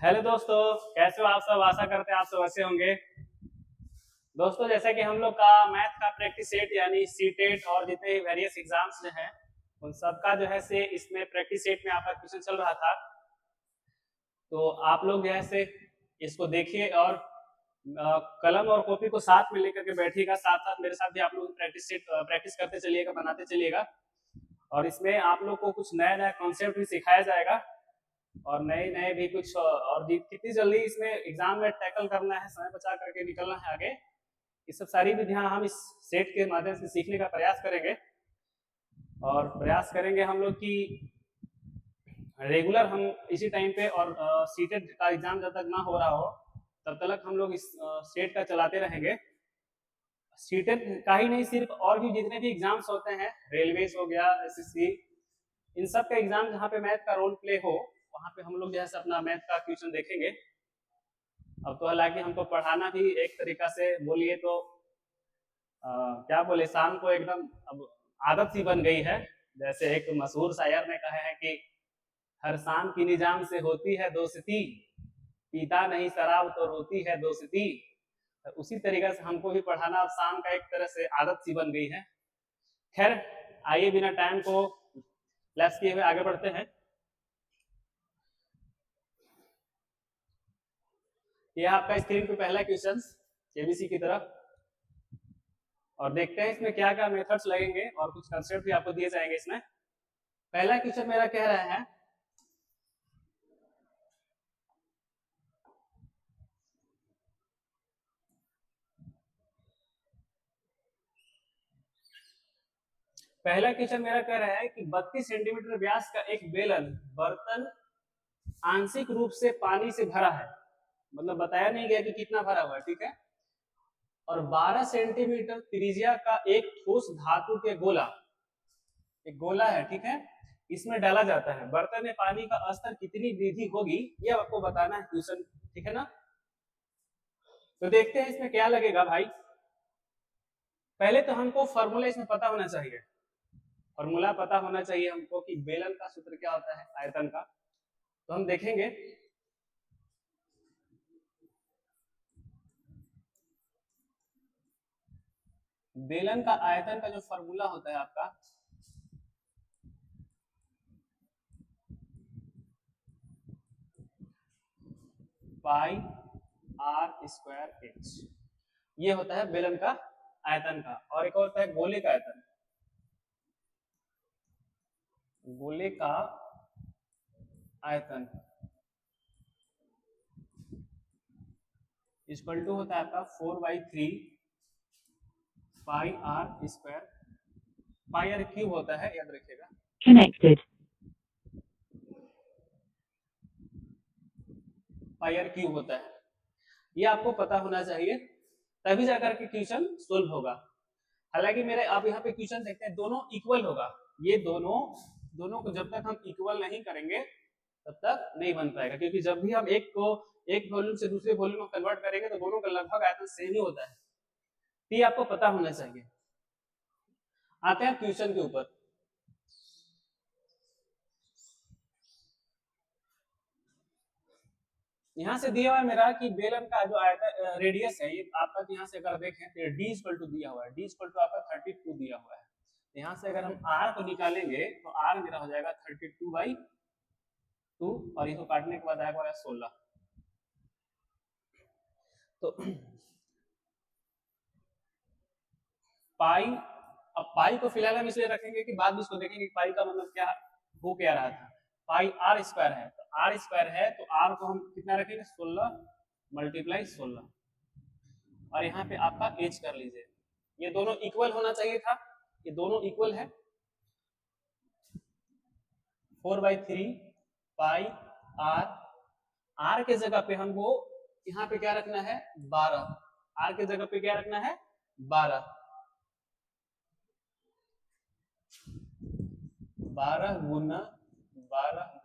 Hello दोस्तों, कैसे हो आप सब। आशा करते हैं आप सब अच्छे होंगे। दोस्तों, जैसा कि हम लोग का मैथ का प्रैक्टिस सेट यानी सीटेट और जितने वेरियस एग्जाम्स जो हैं उन सब का जो है से इसमें प्रैक्टिस सेट में आपका क्वेश्चन चल रहा था। तो आप लोग जो है से इसको देखिए और कलम और कॉपी को साथ में लेकर के बैठिएगा। साथ साथ मेरे साथ भी आप लोग प्रैक्टिस करते चलिएगा, बनाते चलिएगा। और इसमें आप लोग को कुछ नया नया कॉन्सेप्ट भी सिखाया जाएगा और नए नए भी कुछ और कितनी जल्दी इसमें एग्जाम में टैकल करना है, समय बचा करके निकलना है आगे, ये सब सारी विधियां हम इस सेट के माध्यम से सीखने का प्रयास करेंगे। और प्रयास करेंगे हम लोग की रेगुलर हम इसी टाइम पे और सीटेट का एग्जाम जब तक ना हो रहा हो तब तक हम लोग इस सेट का चलाते रहेंगे। सीटेट का ही नहीं, सिर्फ और भी जितने भी एग्जाम्स होते हैं, रेलवेज हो गया, एसएससी, इन सब का एग्जाम जहाँ पे मैथ का रोल प्ले हो वहां पे हम लोग जो है अपना मैथ का क्वेश्चन देखेंगे। अब तो हालांकि हमको पढ़ाना भी एक तरीका से बोलिए तो क्या बोले, शाम को एकदम अब आदत सी बन गई है। जैसे एक मशहूर शायर ने कहा है कि हर शाम की निजाम से होती है दोस्ती, पीता नहीं शराब तो रोती है दोस्ती। तो उसी तरीके से हमको भी पढ़ाना अब शाम का एक तरह से आदत सी बन गई है। खैर, आइए बिना टाइम को लैप्स किए हुए आगे बढ़ते हैं। ये आपका स्क्रीन पे पहला क्वेश्चन केबीसी की तरफ, और देखते हैं इसमें क्या क्या मेथड्स लगेंगे और कुछ कंसेप्ट भी आपको दिए जाएंगे इसमें। पहला क्वेश्चन मेरा कह रहा है पहला क्वेश्चन मेरा कह रहा है कि 32 सेंटीमीटर व्यास का एक बेलन बर्तन आंशिक रूप से पानी से भरा है, मतलब बताया नहीं गया कि कितना भरा हुआ है, ठीक है। और 12 सेंटीमीटर त्रिज्या का एक ठोस धातु के गोला, एक गोला है, ठीक है, इसमें डाला जाता है। बर्तन में पानी का स्तर कितनी वृद्धि होगी ये आपको बताना है क्वेश्चन, ठीक है ना। तो देखते हैं इसमें क्या लगेगा भाई। पहले तो हमको फॉर्मूला इसमें पता होना चाहिए। फॉर्मूला पता होना चाहिए हमको कि बेलन का सूत्र क्या होता है आयतन का। तो हम देखेंगे बेलन का आयतन का जो फॉर्मूला होता है आपका, पाई आर स्क्वायर एच, ये होता है बेलन का आयतन का। और एक और होता है गोले का आयतन। गोले का आयतन इक्वल टू होता है आपका 4/3 pi r square. Pi r cube होता है, याद रखिएगा। Connected. पाई आर क्यूब होता है, ये आपको पता होना चाहिए, तभी जाकर के क्वेश्चन सोल्व होगा। हालांकि मेरे आप यहाँ पे क्वेश्चन देखते हैं दोनों इक्वल होगा। ये दोनों को जब तक हम इक्वल नहीं करेंगे तब तक नहीं बन पाएगा, क्योंकि जब भी हम एक को एक वॉल्यूम से दूसरे वॉल्यूम में कन्वर्ट करेंगे तो दोनों का लगभग आयतन सेम ही होता है। तो ये आपको पता होना चाहिए। आते हैं क्वेश्चन के ऊपर। यहाँ से दिया हुआ है मेरा कि बेलन का जो आयतन रेडियस है, ये आपका यहाँ से अगर देखें तो डी इक्वल टू दिया हुआ है, डी इक्वल टू आपका 32 दिया हुआ है। यहाँ से अगर हम आर को निकालेंगे तो आर मेरा हो जाएगा 32/2, और इसको काटने के बाद आएगा 16। तो पाई, अब पाई को फिलहाल हम इसलिए रखेंगे कि बाद में इसको देखेंगे पाई का मतलब क्या हो क्या रहा था। पाई आर स्क्वायर है, तो आर स्क्वायर है तो आर को हम कितना रखेंगे 16 × 16, और यहाँ पे आपका एच कर लीजिए। ये दोनों इक्वल होना चाहिए था, ये दोनों इक्वल है। 4/3 पाई आर, आर के जगह पे हमको यहाँ पे क्या रखना है 12, आर के जगह पे क्या रखना है 12, 12 गुना 12।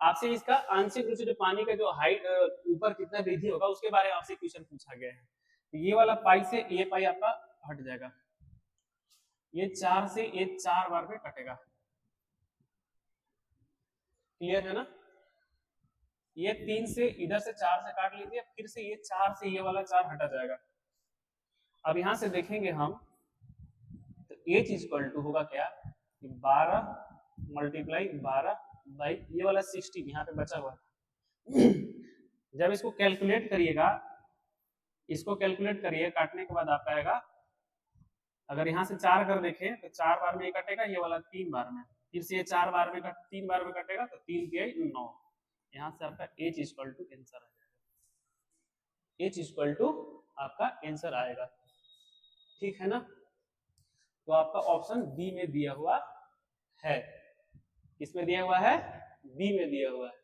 आपसे इसका आंशिक रूप से जो पानी का जो हाइट ऊपर कितना वृद्धि होगा उसके बारे में आपसे क्वेश्चन पूछा गया है। तो ये वाला पाई से ये पाई आपका हट जाएगा, ये 4 से ये 4 बार में कटेगा। क्लियर है ना। ये 3 से इधर से 4 से काट लीजिए, फिर से ये 4 से ये वाला 4 हटा जाएगा। अब यहां से देखेंगे हम तो एच इक्वल टू होगा क्या, 12 मल्टीप्लाई 12 बाई ये वाला 16 यहाँ पे बचा हुआ है। जब इसको कैलकुलेट करिएगा, इसको कैलकुलेट करिए, काटने के बाद आपका आएगा, अगर यहाँ से 4 कर देखें तो 4 बार में ये कटेगा, ये वाला 3 बार में, फिर से ये 4 बार में 3 बार में कटेगा, तो 3 के 9। यहाँ से आपका एच इक्वल टू आंसर आ जाएगा, एच इक्वल टू आपका आंसर आएगा। ठीक है ना, तो आपका ऑप्शन बी में दिया हुआ है। किसमें दिया हुआ है, बी में दिया हुआ है।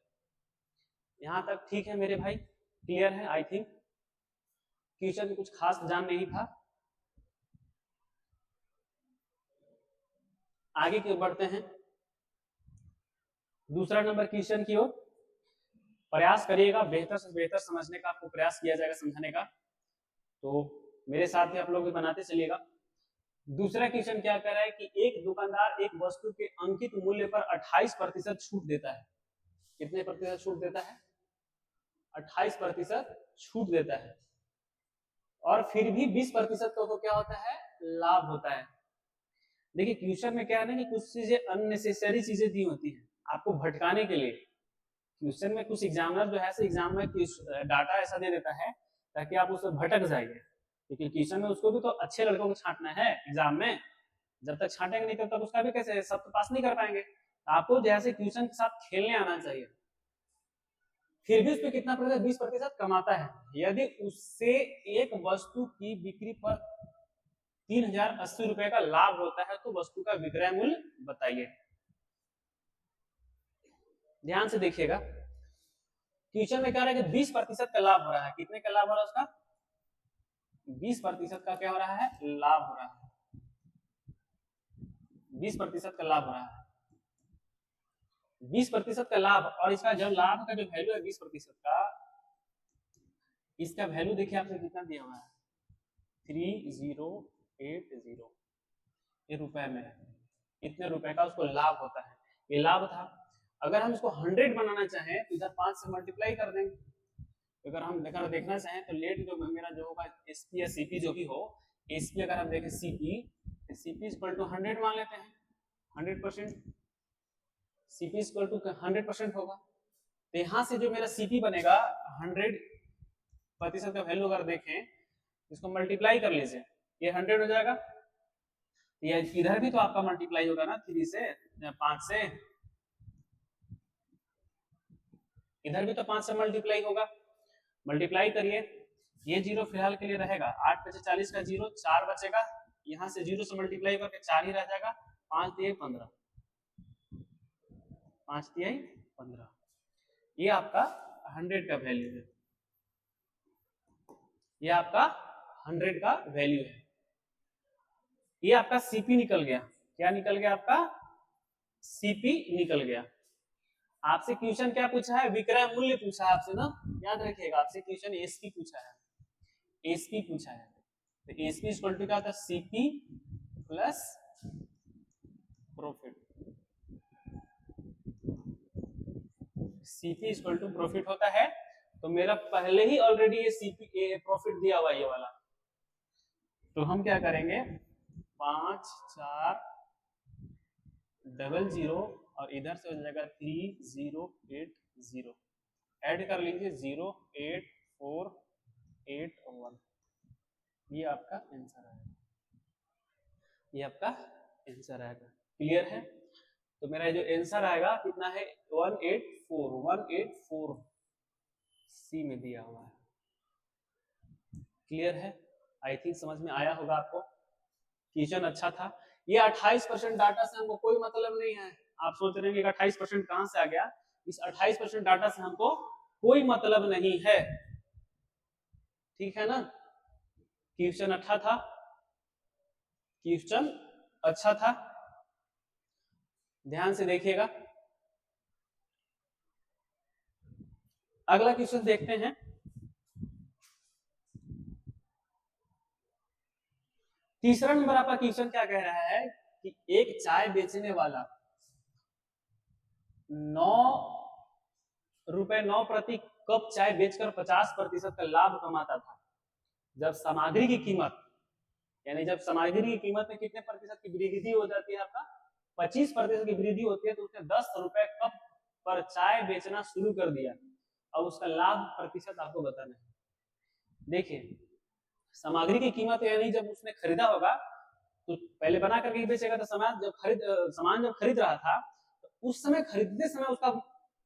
यहां तक ठीक है मेरे भाई, क्लियर है? आई थिंक क्वेश्चन में कुछ खास जान नहीं था। आगे की ओर बढ़ते हैं, दूसरा नंबर क्वेश्चन की ओर। प्रयास करिएगा, बेहतर से बेहतर समझने का आपको प्रयास किया जाएगा, समझाने का, तो मेरे साथ ही आप लोग भी बनाते चलिएगा। दूसरा क्वेश्चन क्या कह रहा है कि एक दुकानदार एक वस्तु के अंकित मूल्य पर 28% छूट देता है। कितने प्रतिशत छूट देता है? 28% छूट देता है, और फिर भी 20% का तो क्या होता है, लाभ होता है। देखिए क्वेश्चन में क्या है ना कि कुछ चीजें अननेसेसरी चीजें दी होती हैं आपको भटकाने के लिए। क्वेश्चन में कुछ एग्जामिनर जो है एग्जाम में डाटा ऐसा दे देता है ताकि आप उससे भटक जाइए, लेकिन क्वेश्चन में उसको भी तो अच्छे लड़कों को छांटना है एग्जाम में। जब तक छांटेंगे नहीं तब तक उसका भी कैसे सब तो पास नहीं कर पाएंगे। आपको जैसे क्वेश्चन के साथ खेलने आना चाहिए। फिर भी उस पर कितना प्रतिशत, 20% कमाता है। यदि उससे एक वस्तु की बिक्री पर 3080 रुपए का लाभ होता है तो वस्तु का विक्रय मूल्य बताइए। ध्यान से देखिएगा, क्वेश्चन में क्या रहा है कि 20% का लाभ हो रहा है। कितने का लाभ हो रहा है उसका? 20% का क्या हो रहा है, लाभ हो रहा है। 20% का लाभ हो रहा है, 20% का लाभ। और इसका जो लाभ का जो वैल्यू है 20% का, इसका वैल्यू देखिए आपने कितना दिया हुआ है, 3080। ये रुपए में है, इतने रुपए का उसको लाभ होता है, ये लाभ था। अगर हम इसको 100 बनाना चाहें तो इधर 5 से मल्टीप्लाई कर देंगे। अगर हम देखना चाहें तो लेट जो मेरा जो होगा एसपी या सीपी जो भी हो, एसपी अगर हम देखें सीपी, सीपी इक्वल टू 100 मान लेते हैं, 100%। सीपी इक्वल टू 100% होगा, तो यहां से जो मेरा सीपी बनेगा 100% का वैल्यू अगर देखें, इसको मल्टीप्लाई कर लीजिए, ये 100 हो जाएगा। ये इधर भी तो आपका मल्टीप्लाई होगा ना, 3 से 5 से, इधर भी तो 5 से मल्टीप्लाई होगा। मल्टीप्लाई करिए, ये जीरो फिलहाल के लिए रहेगा, 8 × 40 का जीरो, 4 बचेगा, यहां से जीरो से मल्टीप्लाई करके 4 ही रह जाएगा, 5 × 15, 5 × 15। ये आपका 100 का वैल्यू है, ये आपका 100 का वैल्यू है। ये आपका सीपी निकल गया। क्या निकल गया? आपका सीपी निकल गया। आपसे क्वेश्चन क्या पूछा है? विक्रय मूल्य पूछा है आपसे ना, याद रखिएगा, आपसे क्वेश्चन एसपी पूछा है, एसपी पूछा है। तो एसपी इक्वल टू क्या होता है? CP plus profit. CP equal to profit होता है। तो मेरा पहले ही ऑलरेडी ये सीपी प्रॉफिट दिया हुआ ये वाला, तो हम क्या करेंगे, 5 4 00 और इधर से हो जाएगा 3080, ऐड कर लीजिए 08481। ये आपका आंसर आएगा, ये आपका आंसर आएगा। क्लियर है? तो मेरा जो आंसर आएगा कितना है, 184 सी में दिया हुआ है। क्लियर है? आई थिंक समझ में आया होगा आपको। क्वेश्चन अच्छा था। ये 28% डाटा से हमको कोई मतलब नहीं है। आप सोच रहे हैं कि 28% कहां से आ गया? इस 28% डाटा से हमको कोई मतलब नहीं है। ठीक है ना? क्वेश्चन अच्छा था, क्वेश्चन अच्छा था, ध्यान से देखिएगा। अगला क्वेश्चन देखते हैं। तीसरा नंबर आपका क्वेश्चन क्या कह रहा है कि एक चाय बेचने वाला 9 ₹9 प्रति कप चाय बेचकर 50% का लाभ कमाता था। जब सामग्री की कीमत, यानी जब सामग्री की कीमत में कितने प्रतिशत की वृद्धि हो जाती है, आपका 25% की वृद्धि होती है, तो उसने ₹10 कप पर चाय बेचना शुरू कर दिया। अब उसका लाभ प्रतिशत आपको बताना है। देखिए, सामग्री की कीमत यानी जब उसने खरीदा होगा तो पहले बना करके बेचेगा, तो सामान जब खरीद रहा था तो उस समय खरीदते समय उसका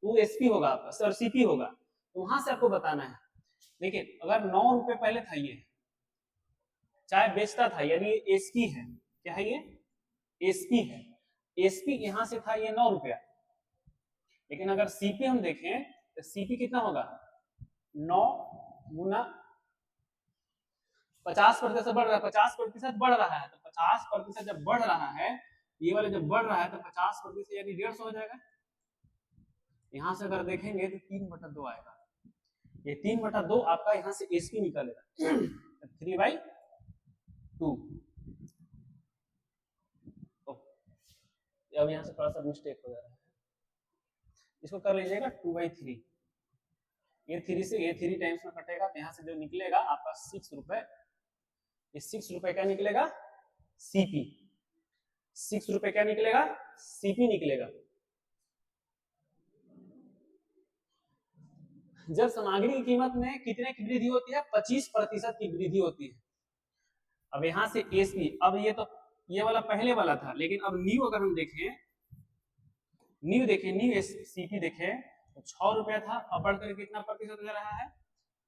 वो एसपी होगा आपका, सर सीपी होगा, तो वहां से आपको बताना है। देखिए, अगर ₹9 पहले था, ये चाय बेचता था, यानी एसपी है, क्या है ये, एसपी है। एसपी यहां से था ये ₹9, लेकिन अगर सीपी हम देखें तो सीपी कितना होगा, 9 गुना 50% बढ़ रहा है, 50% बढ़ रहा है, तो 50% जब बढ़ रहा है, ये वाले जब बढ़ रहा है तो 50% यानी 150 हो जाएगा। यहां से अगर देखेंगे तो 3/2 आएगा, ये 3/2 आपका यहां से एसपी निकलेगा 3/2। अब यहां से थोड़ा सा मिस्टेक हो जा रहा है, इसको कर लीजिएगा 2/3। ये 3 से ये 3 टाइम्स में कटेगा, तो यहां से जो निकलेगा आपका ₹6, ये ₹6 क्या निकलेगा, सीपी। ₹6 क्या निकलेगा, सीपी निकलेगा। जब सामग्री की कीमत में कितने की वृद्धि होती है, 25% की वृद्धि होती है। अब यहां से एसपी, अब ये तो ये वाला पहले वाला था, लेकिन अब न्यू अगर हम देखें, न्यू सीपी देखें तो ₹6 था, अब बढ़कर कितना प्रतिशत ले रहा है,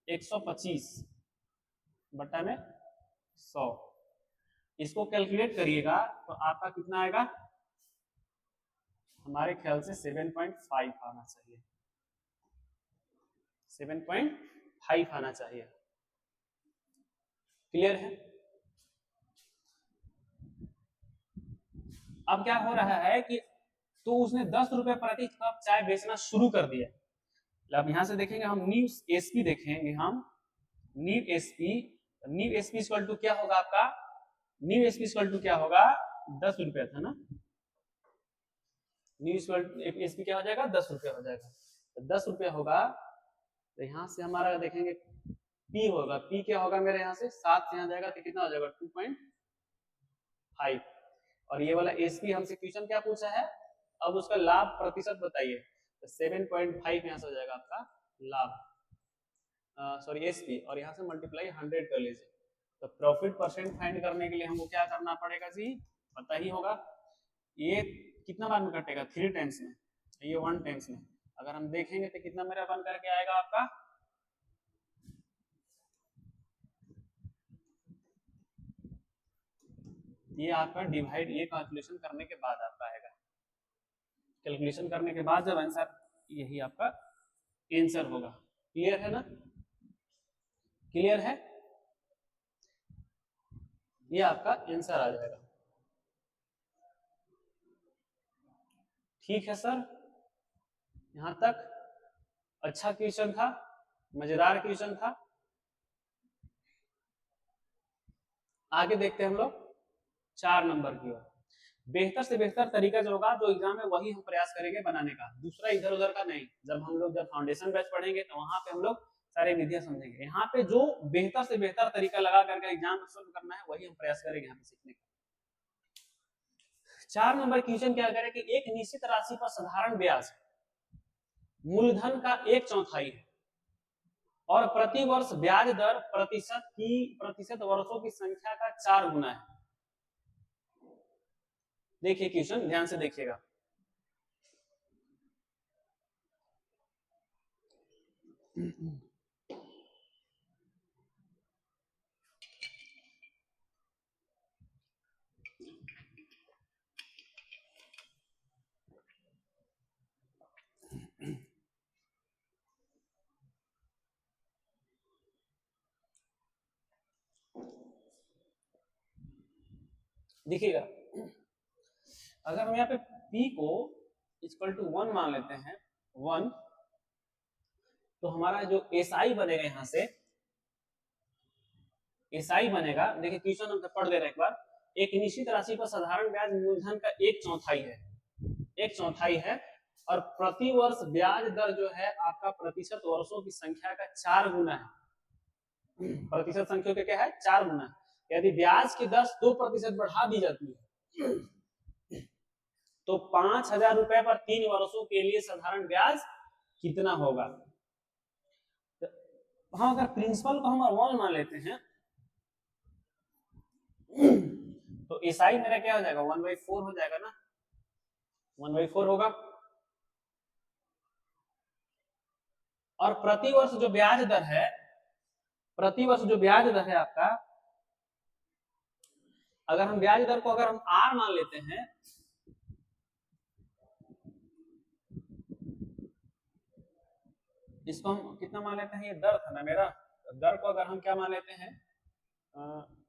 125 बटा में 100। इसको कैलकुलेट करिएगा तो आपका कितना आएगा, हमारे ख्याल से 7.5 आना चाहिए, 7.5 आना चाहिए। क्लियर है। अब क्या हो रहा है कि तो उसने ₹10 प्रति कप चाय बेचना शुरू कर दिया। अब यहां से देखेंगे हम न्यू एसपी देखेंगे, हम न्यू एसपी इक्वल टू क्या होगा आपका, न्यू एसपी इक्वल टू क्या होगा, ₹10 था ना, न्यू एसपी क्या हो जाएगा, ₹10 हो जाएगा। तो ₹10 होगा, तो यहां से हमारा देखेंगे पी होगा, पी क्या होगा मेरे यहाँ से 7 से यहाँ जाएगा तो कितना हो जाएगा 2.5। और ये वाला एसपी हमसे क्वेश्चन क्या पूछा है, अब उसका लाभ प्रतिशत बताइए, तो 7.5 यहाँ से हो जाएगा आपका लाभ, सॉरी एसपी, और यहाँ से मल्टीप्लाई 100 कर लीजिए। तो प्रॉफिट परसेंट फाइंड करने के लिए हमको क्या करना पड़ेगा जी, पता ही होगा। ये कितना बार में कटेगा, 3 टाइम्स में, ये 1 टाइम्स में। अगर हम देखेंगे तो कितना मेरा बन करके आएगा आपका, ये आपका डिवाइड, ये कैलकुलेशन करने के बाद आपका आएगा, कैलकुलेशन करने के बाद जब आंसर, यही आपका आंसर होगा। क्लियर है ना, क्लियर है, ये आपका आंसर आ जाएगा। ठीक है सर, यहां तक अच्छा क्वेश्चन था, मजेदार क्वेश्चन था। आगे देखते हैं हम लोग 4 नंबर की ओर। बेहतर से बेहतर तरीका जो होगा जो एग्जाम में, वही हम प्रयास करेंगे बनाने का, दूसरा इधर उधर का नहीं। जब हम लोग फाउंडेशन बैच पढ़ेंगे तो वहां पे हम लोग सारे विधियां समझेंगे। यहाँ पे जो बेहतर से बेहतर तरीका लगा करके एग्जाम में सॉल्व करना है, वही हम प्रयास करेंगे यहाँ पे सीखने का। 4 नंबर क्वेश्चन क्या करें कि एक निश्चित राशि पर साधारण ब्याज मूलधन का 1/4 है और प्रति वर्ष ब्याज दर प्रतिशत वर्षों की संख्या का 4 गुना है। देखिए क्वेश्चन ध्यान से देखिएगा। देखिएगा, अगर हम यहाँ पे P को इक्वल टू 1 मान लेते हैं, 1, तो हमारा जो SI बनेगा, यहाँ से SI बनेगा। देखिए क्वेश्चन हम पढ़ ले रहे हैं एक बार। एक निश्चित राशि पर साधारण ब्याज मूलधन का 1/4 है, 1/4 है, और प्रति वर्ष ब्याज दर जो है आपका प्रतिशत वर्षों की संख्या का 4 गुना है। प्रतिशत संख्या का क्या है? 4 गुना। यदि ब्याज की दर 2% बढ़ा दी जाती है तो 5,000 रुपए पर 3 वर्षों के लिए साधारण ब्याज कितना होगा? हाँ, अगर प्रिंसिपल को हम 1 मान लेते हैं तो एसआई मेरा क्या हो जाएगा? 1/4 हो जाएगा ना, 1/4 होगा। और प्रति वर्ष जो ब्याज दर है, प्रति वर्ष जो ब्याज दर है आपका, अगर हम ब्याज दर को अगर हम आर मान लेते हैं, इसको हम कितना मान लेते हैं? ये दर था ना मेरा, दर को अगर हम क्या मान लेते हैं?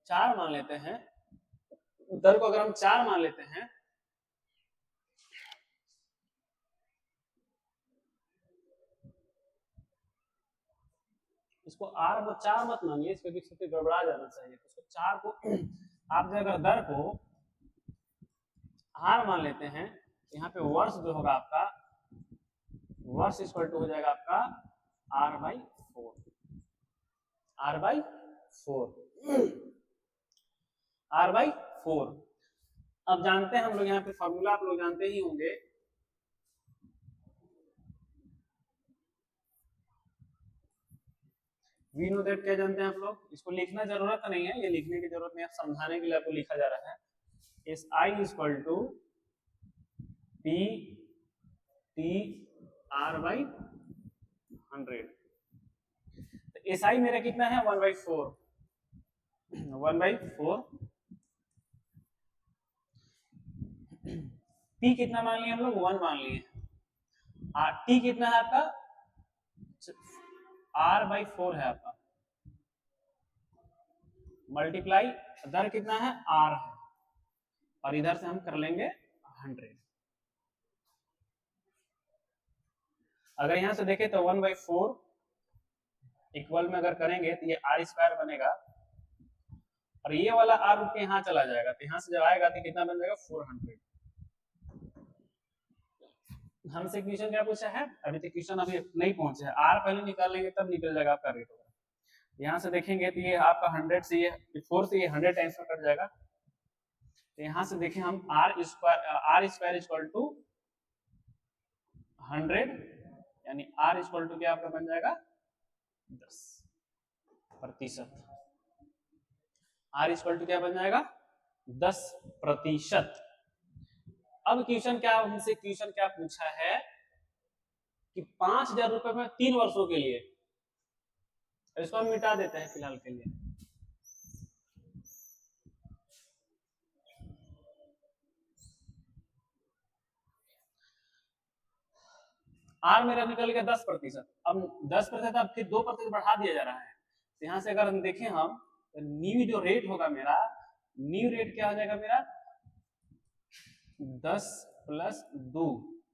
4 मान लेते हैं। दर को अगर हम 4 मान लेते हैं, इसको आर 4 मत मानिए, इसके बीच से गड़बड़ा जाना चाहिए। तो इसको 4 को आप जो अगर दर को आर मान लेते हैं, यहाँ पे वर्ष जो होगा आपका, वर्ष इक्वल टू हो जाएगा आपका r/4, r/4। अब जानते हैं हम लोग, यहाँ पे फॉर्मूला आप लोग जानते ही होंगे, वी नो दैट क्या जानते हैं आप लोग? इसको लिखना जरूरत नहीं है, ये लिखने की जरूरत नहीं है, समझाने के लिए आपको लिखा जा रहा है। S I equal to P T r/100। S I मेरा कितना है? 1/4, 1/4। पी कितना मान लिए हम लोग? 1 मान लिए। टी कितना है आपका? r/4 है आपका, मल्टीप्लाई दर कितना है? r है, और इधर से हम कर लेंगे 100। अगर यहां से देखें तो 1/4 इक्वल में अगर करेंगे तो ये r² बनेगा, और ये वाला r उठ के यहाँ चला जाएगा, तो यहाँ से जब आएगा तो कितना बन जाएगा? 400। हमसे क्वेश्चन क्या पूछा है? अभी तक क्वेश्चन अभी नहीं पहुंचे है, r पहले निकाल लेंगे तब निकल जाएगा आपका रेट होगा। यहाँ से देखेंगे तो ये आपका 100 से ये 4 से ये 100 टाइम्स में कट जाएगा। तो यहाँ से देखें हम r² इक्वल टू 100, यानी r इक्वल टू क्या आपका बन जाएगा? 10%। r इक्वल टू क्या बन जाएगा? 10%। अब क्वेश्चन क्या, हमसे क्वेश्चन क्या पूछा है कि 5,000 रुपए में 3 वर्षों के लिए, इसको हम मिटा देते हैं फिलहाल के लिए। आर मेरा निकल गया 10%। अब 10%, अब फिर 2% बढ़ा दिया जा रहा है। तो यहाँ से अगर हम देखें हम, तो न्यू जो रेट होगा मेरा, न्यू रेट क्या हो जाएगा मेरा? 10 + 2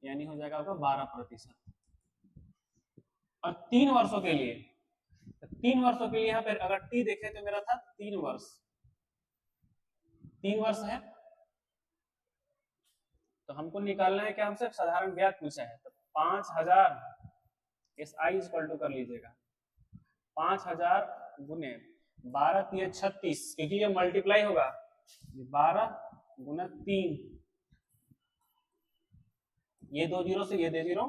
यानी हो जाएगा आपका 12%। और 3 वर्षों के लिए, 3 वर्षों के लिए यहाँ पे अगर टी देखें तो मेरा था 3 वर्ष, 3 वर्ष है। तो हमको निकालना है क्या? हमसे साधारण ब्याज पूछा है। तो 5,000 SI इक्वल टू कर लीजिएगा, 5,000 गुने 12 × 36, क्योंकि ये मल्टीप्लाई होगा, 12 × 3, ये 2 जीरो से ये दे जीरो,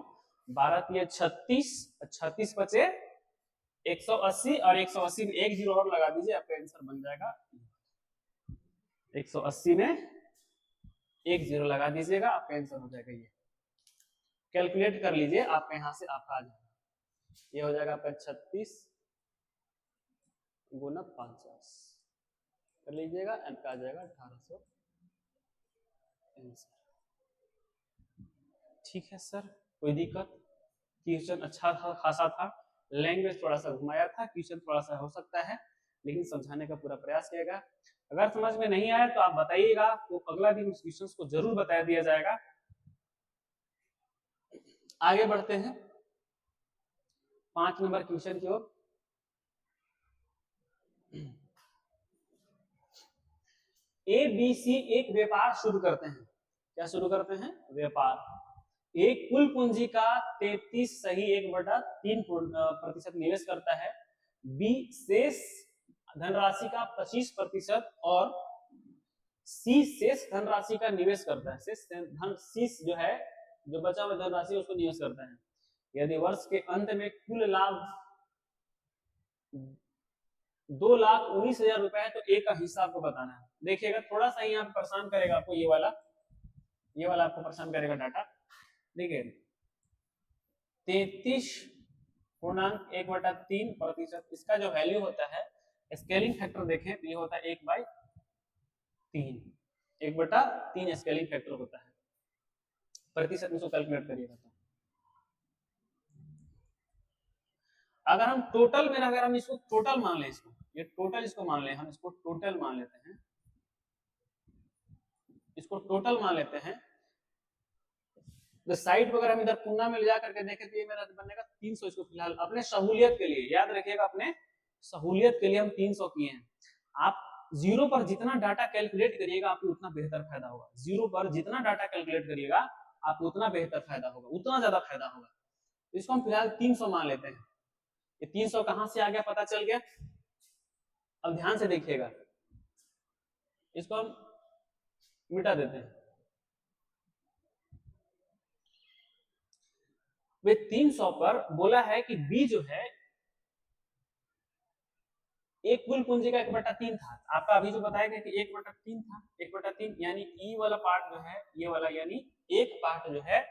12 × 36, 36 बचे 180, और 180 में 1 जीरो और लगा दीजिए, आपका आंसर बन जाएगा 180 में 1 जीरो लगा दीजिएगा, आपका आंसर हो जाएगा ये। कैलकुलेट कर लीजिए, आपका यहाँ से आपका आ जाएगा, ये हो जाएगा आपका 36 गुना 50 कर लीजिएगा, आपका आ जाएगा 1800 आंसर। ठीक है सर, कोई दिक्कत? क्वेश्चन अच्छा था, खासा था, लैंग्वेज थोड़ा सा घुमाया था, क्वेश्चन थोड़ा सा हो सकता है, लेकिन समझाने का पूरा प्रयास किएगा। अगर समझ में नहीं आया तो आप बताइएगा, तो अगला दिन उस क्वेश्चन को जरूर बता दिया जाएगा। आगे बढ़ते हैं 5 नंबर क्वेश्चन की ओर। ए बी सी एक व्यापार शुरू करते हैं। क्या शुरू करते हैं? व्यापार। एक कुल पूंजी का 33 सही 1/3% निवेश करता है। बी शेष धनराशि का 25% और सी शेष धनराशि का निवेश करता है। शेष जो है, जो बचा हुआ धनराशि उसको निवेश करता है। यदि वर्ष के अंत में कुल लाभ 2,19,000 रुपए है तो ए का हिस्सा आपको बताना है। देखिएगा थोड़ा सा यहाँ परेशान करेगा आपको, ये वाला आपको परेशान करेगा डाटा। देखिए 33.1/3%, इसका जो वैल्यू होता है, स्केलिंग फैक्टर देखें तो ये होता है 1/3, 1/3 स्केलिंग फैक्टर होता है। प्रतिशत में इसको कैलकुलेट करिएगा तो अगर हम टोटल में, अगर हम इसको टोटल मान लें, इसको ये टोटल इसको मान लें, हम इसको टोटल मान लेते हैं, इसको टोटल मान लेते हैं। तो साइड वगैरह हम इधर तुलना में ले जा करके देखें तो ये मेरा बनेगा 300। इसको फिलहाल अपने सहूलियत के लिए याद रखिएगा, अपने सहूलियत के लिए हम 300 किए हैं। आप जीरो पर जितना डाटा कैलकुलेट करिएगा आपको उतना बेहतर फायदा होगा। जीरो पर जितना डाटा कैलकुलेट करिएगा आपको उतना बेहतर फायदा होगा, उतना ज्यादा फायदा होगा। तो इसको हम फिलहाल 300 मान लेते हैं। ये 300 कहां से आ गया पता चल गया। अब ध्यान से देखिएगा, इसको हम मिटा देते हैं। वे 300 पर बोला है कि बी जो है एक कुल पूंजी का 1/3 था। आपका अभी जो बताया गया कि 1/3 था, 1/3 यानी ई वाला पार्ट जो है, ये वाला यानी एक पार्ट जो है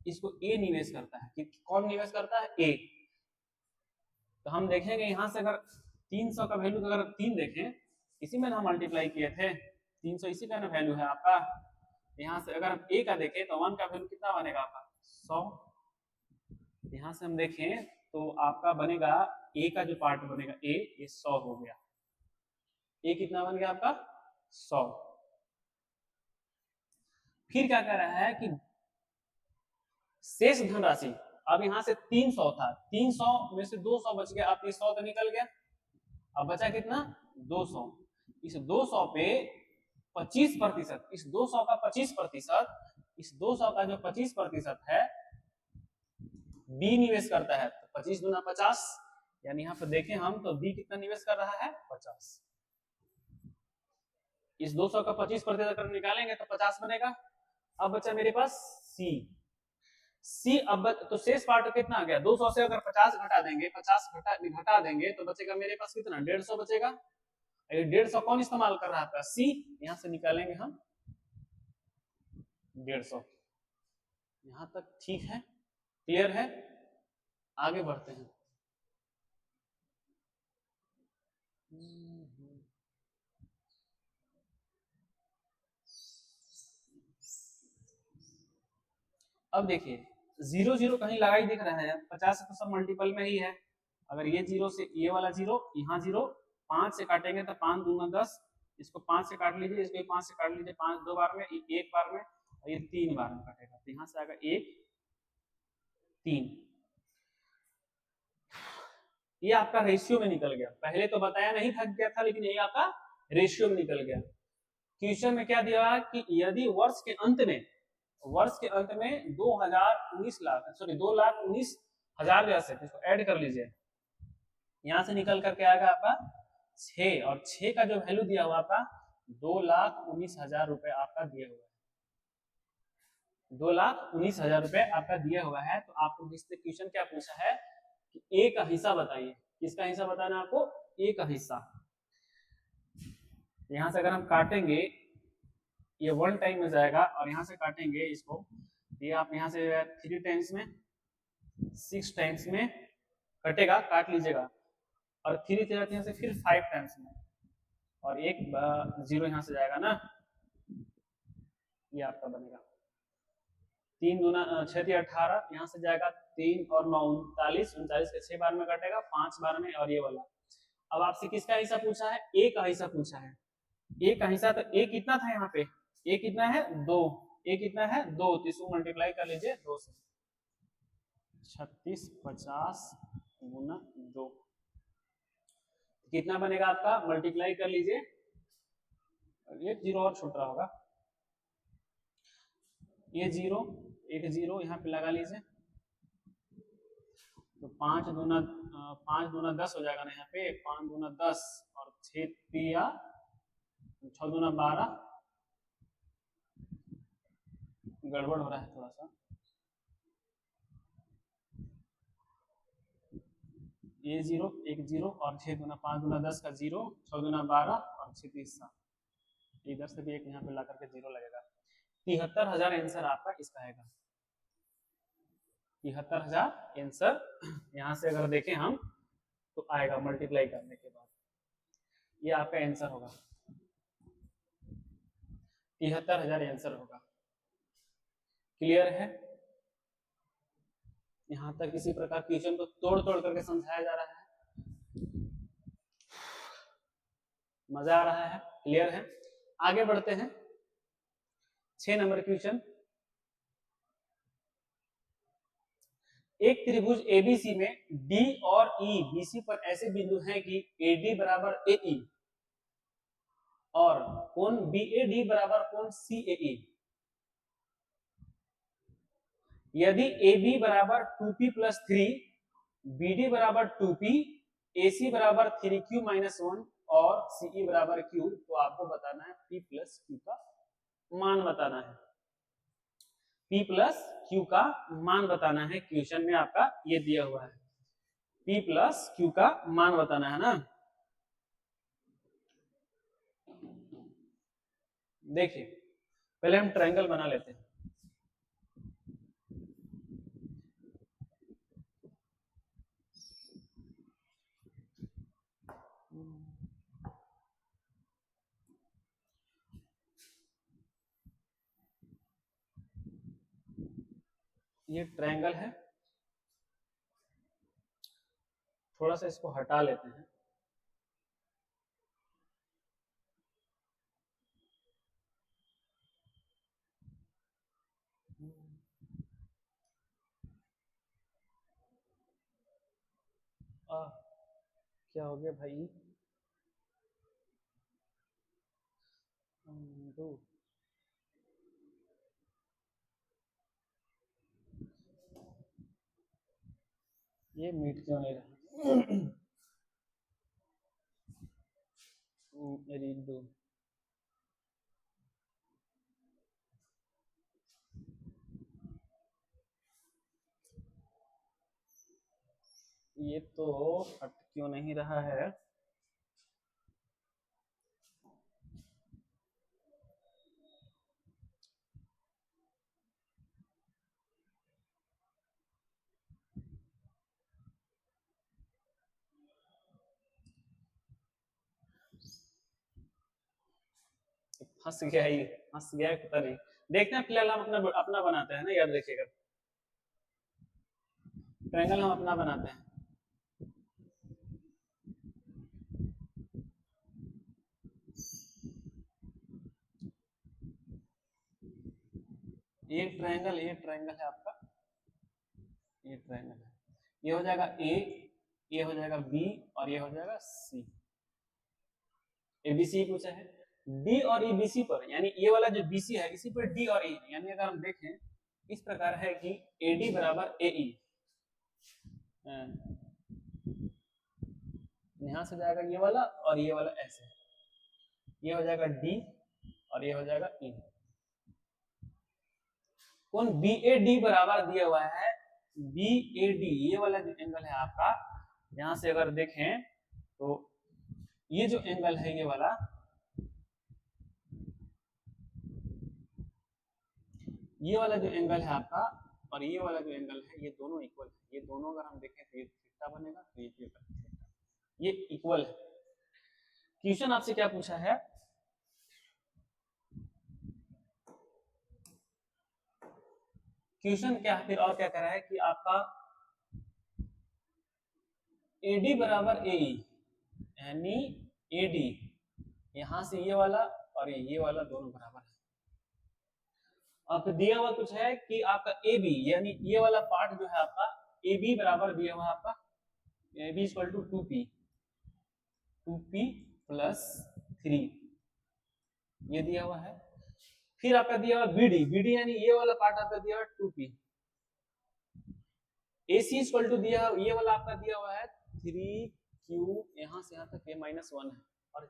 इसको ए निवेश करता है। कि कौन निवेश करता है? ए। तो हम देखेंगे यहां से अगर 300 का वैल्यू अगर 3 देखें, इसी में ना मल्टीप्लाई किए थे 300, इसी का ना वैल्यू है आपका। यहां से अगर हम ए का देखें तो 1 का वैल्यू कितना बनेगा आपका? 100। यहां से हम देखें तो आपका बनेगा ए का जो पार्ट बनेगा ए, ये 100 हो गया। ए कितना बन गया आपका? 100। फिर क्या कह रहा है कि शेष धनराशि, अब यहां से 300 था, 300 में से 200 बच गया, आपकी 100 तो निकल गया। अब बचा कितना? 200। इस 200 पे 25%, इस 200 का 25%, इस 200 का जो 25% है बी निवेश करता है। तो 25 गुना 50, यानी यहाँ पर देखें हम तो बी कितना निवेश कर रहा है? 50। इस 200 का 25% अगर निकालेंगे तो 50 बनेगा। अब बचा मेरे पास सी। सी अब तो शेष पार्ट कितना आ गया? 200 से अगर 50 घटा देंगे, 50 घटा देंगे तो बचेगा मेरे पास कितना? 150 बचेगा। 150 कौन इस्तेमाल कर रहा था? सी। यहां से निकालेंगे हम 150। यहां तक ठीक है, क्लियर है? आगे बढ़ते हैं। अब देखिए 0 0 कहीं लगा ही दिख रहा है, 50 से तो सब मल्टीपल में ही है। अगर ये 0 से ये वाला 0, यहाँ 0, 5 से काटेंगे तो 5 दूना 10, इसको 5 से काट लीजिए, इसको 5 से काट लीजिए, 5 2 बार में, 1 बार में, और ये 3 बार में कटेगा। तो यहाँ से आएगा 1 3। ये आपका रेशियो में निकल गया। पहले तो बताया नहीं था क्या था, लेकिन ये आपका रेशियो में निकल गया। क्वेश्चन में क्या दिया कि यदि वर्ष के अंत में 2,19,000 जैसे, इसको ऐड कर लीजिए, यहां से निकल करके आएगा आपका 6, और 6 का जो वैल्यू दिया हुआ आपका 2,19,000 रुपए आपका दिया हुआ है। 2,19,000 रुपए आपका दिया हुआ है। तो आपको जिससे क्वेश्चन क्या पूछा है कि ए का हिस्सा बताइए। किसका हिस्सा बताना है आपको? ए का हिस्सा। यहां से अगर हम काटेंगे, ये 1 टाइम में जाएगा, और यहां से काटेंगे इसको, ये आप यहां से 3 टाइम्स में, 6 टाइम्स में कटेगा, काट लीजिएगा, और 3 यहाँ से फिर 5 टाइम्स में, और एक 0 यहाँ से जाएगा ना, ये आपका बनेगा 3 दूना 6 18, यहाँ से जाएगा 3 और 9 39, 39 के 6 बार में कटेगा, 5 बार में, और ये वाला। अब आपसे किसका हिस्सा पूछा है? ए का हिस्सा पूछा है। ए का हिस्सा, तो ए कितना था यहाँ पे? ए कितना है? 2। ए कितना है? 2। तो इसको मल्टीप्लाई कर लीजिए 2 से। 36 50 गुना 2 कितना बनेगा आपका? मल्टीप्लाई कर लीजिए, ये 0 और छूट रहा होगा, ये 0, एक जीरो यहाँ पे लगा लीजिए, तो 5 दूना 10 हो जाएगा ना यहाँ पे, 5 दूना 10 और 6 तिया 6 दूना 12, गड़बड़ हो रहा है थोड़ा सा, ये जीरो एक जीरो और 6 दूना 5 दूना 10 का जीरो, 6 दूना 12 और 6 3 7, इधर से भी एक यहाँ पे ला करके जीरो लगेगा। 73,000 आंसर आपका इसका आएगा। 73,000 आंसर यहाँ से अगर देखें हम तो आएगा मल्टीप्लाई करने के बाद, ये आपका आंसर होगा। 73,000 आंसर होगा। क्लियर है? यहाँ तक इसी प्रकार क्वेश्चन को तोड़ तोड़ करके समझाया जा रहा है, मजा आ रहा है? क्लियर है? आगे बढ़ते हैं। 6 नंबर क्वेश्चन, एक त्रिभुज एबीसी में डी और ई बीसी पर ऐसे बिंदु हैं कि एडी बराबर एई और कोण बीएडी बराबर कोण सीएई। यदि AB बराबर 2p प्लस 3, BD बराबर 2p, AC बराबर 3q माइनस 1 और CE बराबर q, तो आपको बताना है P प्लस Q का मान बताना है। P प्लस Q का मान बताना है, क्वेश्चन में आपका ये दिया हुआ है, P प्लस Q का मान बताना है ना। देखिए पहले हम ट्रायंगल बना लेते हैं। ये ट्रायंगल है, थोड़ा सा इसको हटा लेते हैं। क्या हो गया भाई? ये मीट क्यों नहीं रहा? मेरी दो ये तो हट क्यों नहीं रहा है? फंस गया, ही फंस गया, पता नहीं। देखते हैं, फिलहाल हम अपना अपना बनाते हैं ना, याद रखिएगा। ट्रायंगल हम अपना बनाते हैं। ये ट्रायंगल है आपका, ये ट्रायंगल है, ये हो जाएगा ए, ये हो जाएगा बी और ये हो जाएगा सी। एबीसी पूछा है, डी और ई बीसी पर, यानी ये वाला जो बीसी है इसी पर डी और ई है, यानी अगर हम देखें इस प्रकार है कि एडी बराबर एई, यहां से जाएगा ये वाला और ये वाला ऐसे, ये हो जाएगा डी और ये हो जाएगा ई। कौन BAD बराबर दिया हुआ है, BAD ये वाला जो एंगल है आपका, यहां से अगर देखें तो ये जो एंगल है ये वाला, ये वाला जो एंगल है आपका और ये वाला जो एंगल है, ये दोनों इक्वल है। ये दोनों अगर हम देखें तो ये थीटा बनेगा, तो ये इक्वल है। क्वेश्चन आपसे क्या पूछा है, क्वेश्चन क्या फिर और क्या कह रहा है कि आपका AD बराबर AE, यानी AD यहां से ये वाला और ये वाला दोनों बराबर है। अब दिया हुआ कुछ है कि आपका AB यानी ये वाला पार्ट जो है आपका AB बराबर दिया हुआ आपका AB equal to 2p plus 3, ये दिया हुआ है। फिर आपका दिया हुआ बी डी यानी ये वाला पार्ट आपका दिया हुआ 2p, AC इक्वल टू दिया ये वाला आपका दिया हुआ है 3q, यहां से यहां तक ये -1 है, और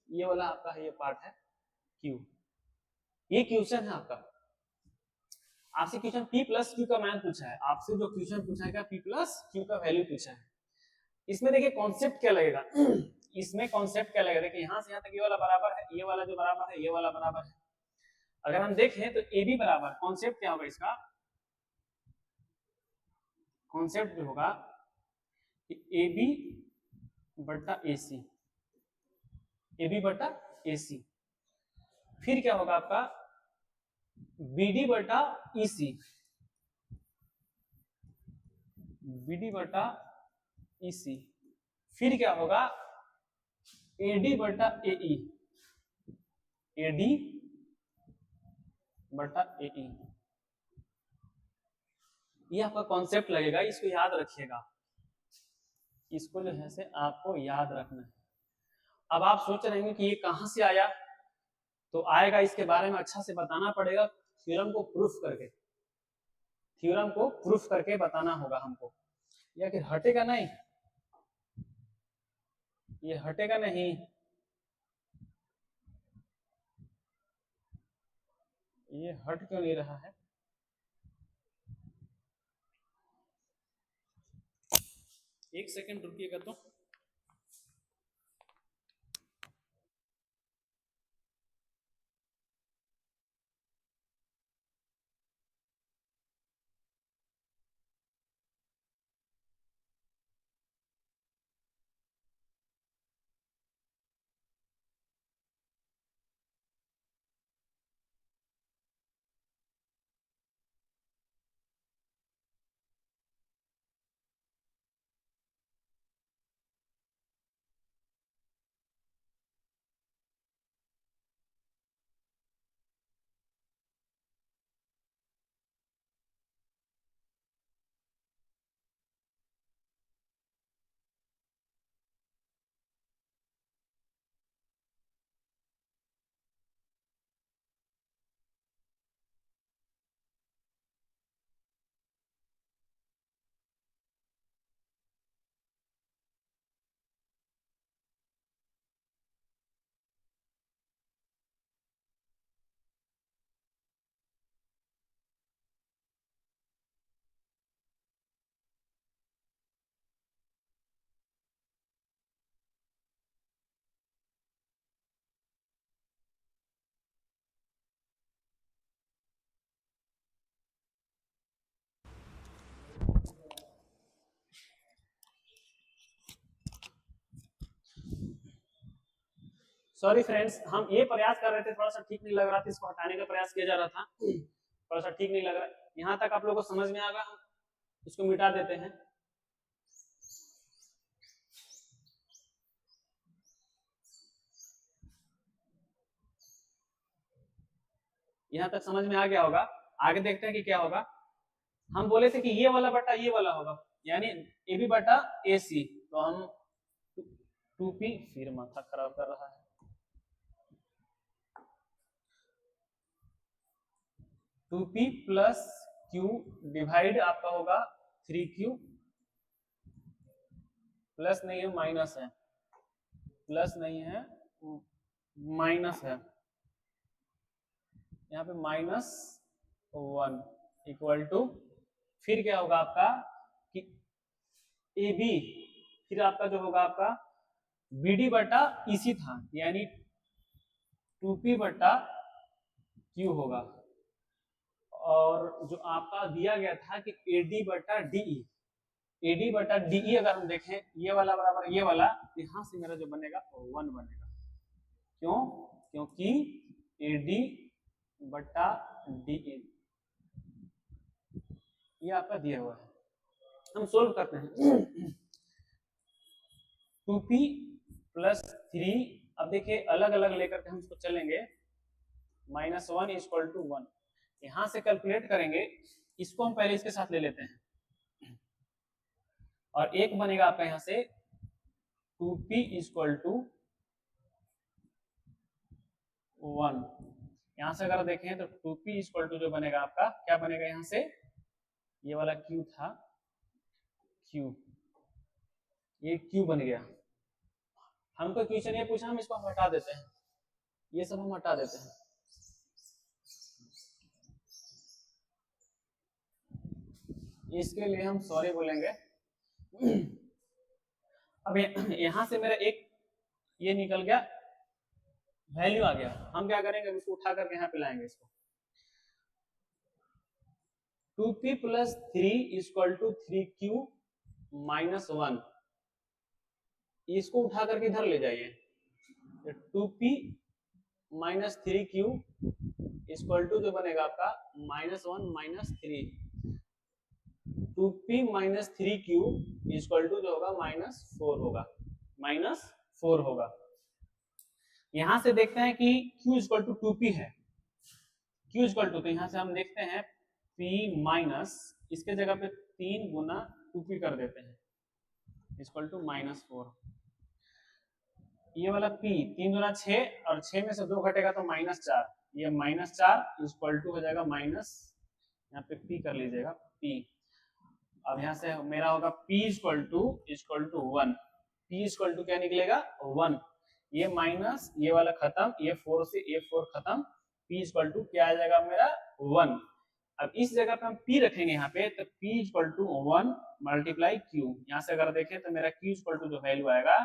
ये वाला आपका है ये पार्ट है q। ये क्वेश्चन है आपका, आपसे क्वेश्चन p प्लस q का मान पूछा है, आपसे जो क्वेश्चन पूछा है p प्लस q का वैल्यू पूछा है। इसमें देखिए कॉन्सेप्ट क्या लगेगा, इसमें कॉन्सेप्ट क्या लगेगा, देखिए यहां से यहां तक ये वाला बराबर है, ये वाला जो बराबर है ये वाला बराबर है। अगर हम देखें तो ए बी बराबर, कॉन्सेप्ट क्या होगा इसका, कॉन्सेप्ट जो होगा कि ए बी बटा ए सी, ए बी बटा ए सी, फिर क्या होगा आपका बी डी बटा ई सी, बी डी बटा ई सी, फिर क्या होगा ए डी बटा ए ई, ए डी बटा ए ई। ये आपका कॉन्सेप्ट लगेगा, इसको याद रखिएगा, इसको जो है से आपको याद रखना है। अब आप सोच रहे हैं कि ये कहां से आया, तो आएगा इसके बारे में अच्छा से बताना पड़ेगा, थ्योरम को प्रूफ करके, थ्योरम को प्रूफ करके बताना होगा हमको, या फिर हटेगा नहीं, ये हटेगा नहीं, ये हट क्यों नहीं रहा है, एक सेकंड रुकिएगा तो। सॉरी फ्रेंड्स, हम ये प्रयास कर रहे थे, थोड़ा सा ठीक नहीं लग रहा था, इसको हटाने का प्रयास किया जा रहा था, थोड़ा सा ठीक नहीं लग रहा, यहाँ तक आप लोगों को समझ में आ गया, हम इसको मिटा देते हैं। यहाँ तक समझ में आ गया होगा, आगे देखते हैं कि क्या होगा। हम बोले थे कि ये वाला बटा ये वाला होगा, यानी ए बी बटा ए सी, तो हम 2p, फिर माथा खराब कर रहा है, 2p प्लस q डिवाइड आपका होगा 3q, प्लस नहीं है माइनस है, प्लस नहीं है माइनस है, यहाँ पे -1 इक्वल टू, फिर क्या होगा आपका कि ए बी, फिर आपका जो होगा आपका बी डी बटा इसी था, यानी 2p बटा q होगा, और जो आपका दिया गया था कि ए डी बटा डीई, ए डी बटा डीई अगर हम देखें ये वाला बराबर ये वाला, यहां से मेरा जो बनेगा 1 बनेगा, क्यों, क्योंकि ए डी बटा डीई ये आपका दिया हुआ है। हम सोल्व करते हैं, 2p प्लस 3, अब देखिए अलग अलग लेकर के हम इसको चलेंगे, -1 इक्वल टू 1, यहां से कैलकुलेट करेंगे, इसको हम पहले इसके साथ ले लेते हैं, और एक बनेगा आपका यहां से 2p इक्वल टू 1, यहाँ से अगर देखें तो 2p इक्वल टू जो बनेगा आपका क्या बनेगा, यहाँ से ये वाला q था, q, ये q बन गया। हमको क्वेश्चन ये पूछा, हम इसको हम हटा देते हैं, ये सब हम हटा देते हैं। इसके लिए हम सॉरी बोलेंगे। अब यहाँ से मेरा एक ये निकल गया, वैल्यू आ गया, हम क्या करेंगे, इसको उठा करके यहाँ पे लाएंगे इसको। 2p plus 3 equal to 3q minus 1, इसको उठा करके इधर ले जाइए। 2p minus 3q equal to जो बनेगा आपका -1 minus 3, 2p minus 3q equal to जो होगा -4 होगा, -4 होगा। यहां से देखते हैं कि q इक्वल टू 2p है, q इक्वल टू, तो यहां से हम देखते हैं p माइनस, इसके जगह पे 3 गुना 2p कर देते हैं, इक्वल टू -4। ये वाला p 3 गुना 6 और 6 में से 2 घटेगा तो -4, ये -4 इक्वल टू हो जाएगा माइनस, यहाँ पे p कर लीजिएगा p। अब यहाँ से मेरा होगा p equal to 1, p equal to क्या निकलेगा 1, ये माइनस ये वाला खत्म, ये 4 से ये 4 खत्म, p इक्वल टू क्या आ जाएगा मेरा 1। अब इस जगह पे हम p रखेंगे यहाँ पे, तो p equal to 1 multiply q, यहाँ से अगर देखें तो मेरा q इक्वल टू जो वैल्यू आएगा,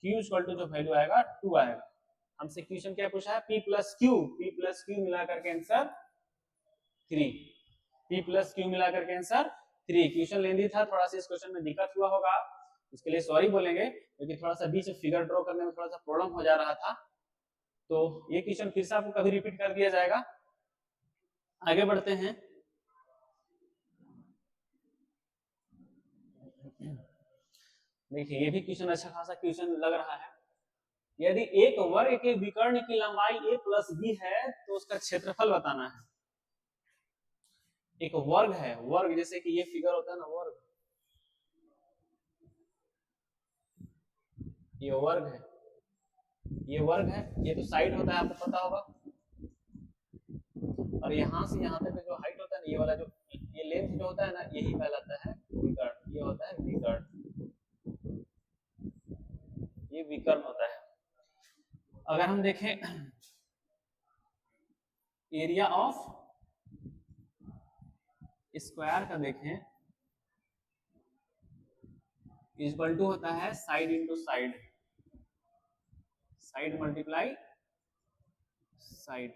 q इक्वल टू जो वैल्यू आएगा 2 आएगा। हमसे क्वेश्चन क्या पूछा है, p प्लस q मिला करके आंसर 3, p प्लस q मिला करके आंसर 3। क्वेश्चन लेंदी था, थोड़ा सा इस क्वेश्चन में दिक्कत हुआ होगा, इसके लिए सॉरी बोलेंगे, क्योंकि थोड़ा सा बीच में फिगर ड्रॉ करने में थोड़ा सा प्रॉब्लम हो जा रहा था। तो ये क्वेश्चन फिर से आपको कभी रिपीट कर दिया जाएगा। आगे बढ़ते हैं। देखिए ये भी क्वेश्चन अच्छा खासा क्वेश्चन लग रहा है। यदि एक वर्ग के विकर्ण की लंबाई a प्लस b है तो उसका क्षेत्रफल बताना है। एक वर्ग है, वर्ग जैसे कि ये फिगर होता है ना, वर्ग, ये वर्ग है, ये वर्ग है, ये तो साइड होता है आपको पता होगा, और यहाँ से यहाँ तक जो हाइट होता है ना, ये वाला जो ये लेंथ जो होता है ना, यही कहलाता है विकर्ण, ये होता है विकर्ण, ये विकर्ण होता है। अगर हम देखें एरिया ऑफ स्क्वायर का देखें, इक्वल टू होता है side into side, side multiply side,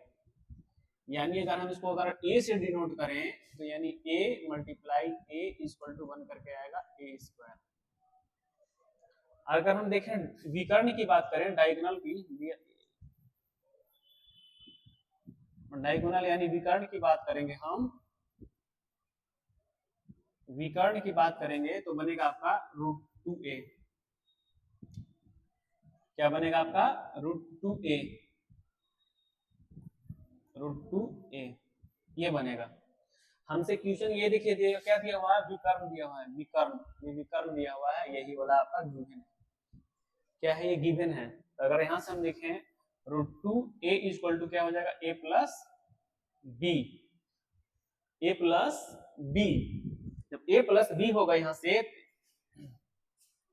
यानी अगर हम इसको अगर a से डिनोट करें तो यानी a multiply a equal to 1 करके आएगा a स्क्वायर। अगर हम देखें विकर्ण की बात करें, डायगोनल की, डायगोनल यानी विकर्ण की बात करेंगे हम, विकर्ण की बात करेंगे तो बनेगा आपका √2a, क्या बनेगा आपका √2a, √2a ये बनेगा। हमसे क्वेश्चन ये देखिए क्या दिया हुआ है, विकर्ण दिया हुआ है, विकर्ण, ये विकर्ण दिया हुआ है, यही वाला आपका गिवन है, क्या है ये गिवन है। तो अगर यहां से हम देखें √2a इक्वल टू क्या हो जाएगा a plus b, a plus b, जब a प्लस b होगा यहां से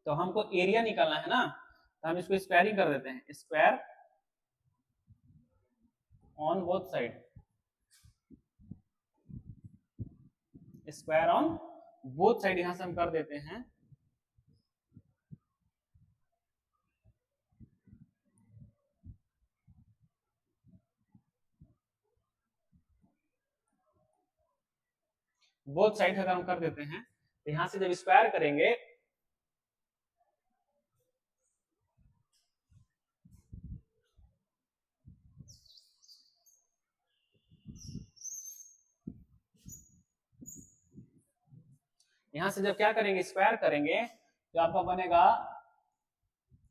तो हमको एरिया निकालना है ना, तो हम इसको स्क्वायरिंग कर देते हैं, square on both side, square on both side यहां से हम कर देते हैं। बोथ साइड अगर हम कर देते हैं तो यहां से जब स्क्वायर करेंगे यहां से जब क्या करेंगे, स्क्वायर करेंगे तो आपका बनेगा